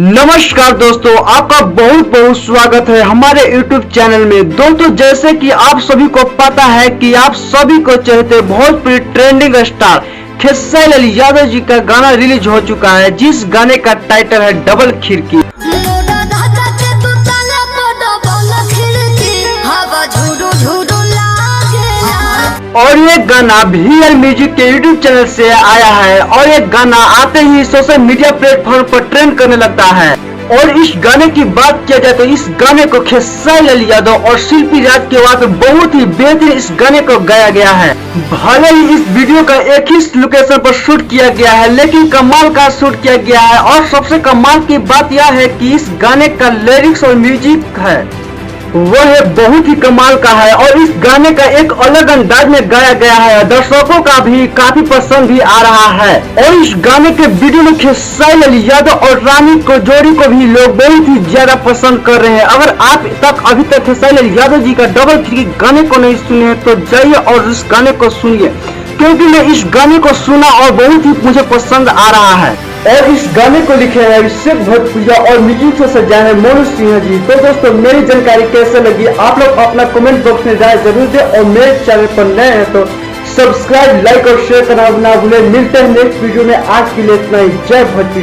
नमस्कार दोस्तों, आपका बहुत बहुत स्वागत है हमारे YouTube चैनल में। दोस्तों, जैसे कि आप सभी को पता है कि आप सभी को चाहते भोजपुरी ट्रेंडिंग स्टार खेसारी लाल यादव जी का गाना रिलीज हो चुका है, जिस गाने का टाइटल है डबल खिड़की। और ये गाना VL म्यूजिक के YouTube चैनल से आया है और ये गाना आते ही सोशल मीडिया प्लेटफॉर्म पर ट्रेंड करने लगता है। और इस गाने की बात किया जाए तो इस गाने को खेसारी लाल यादव और शिल्पी राज के बाद बहुत ही बेहतरीन इस गाने को गाया गया है। भले ही इस वीडियो का एक ही लोकेशन पर शूट किया गया है, लेकिन कमाल का शूट किया गया है। और सबसे कमाल की बात यह है कि इस गाने का लिरिक्स और म्यूजिक है वह है बहुत ही कमाल का है और इस गाने का एक अलग अंदाज में गाया गया है। दर्शकों का भी काफी पसंद भी आ रहा है। और इस गाने के वीडियो में खेसारी लाल यादव और रानी को जोड़ी को भी लोग बहुत ही ज्यादा पसंद कर रहे हैं। अगर आप अभी तक खेसारी लाल यादव जी का डबल खिड़की गाने को नहीं सुने हैं तो जाइए और इस गाने को सुनिए, क्योंकि मैं इस गाने को सुना और बहुत ही मुझे पसंद आ रहा है। और इस गाने को लिखे हैं अभिषेक भोजपुरिया और म्यूजिक से सजाए हैं मोनू सिंह जी। तो दोस्तों, मेरी जानकारी कैसे लगी आप लोग अपना कमेंट बॉक्स में राय जरूर दें और मेरे चैनल पर नए हैं तो सब्सक्राइब, लाइक और शेयर करना ना भूलें। मिलते हैं नेक्स्ट वीडियो में, आज के लिए इतना ही। जय भोजपुरी।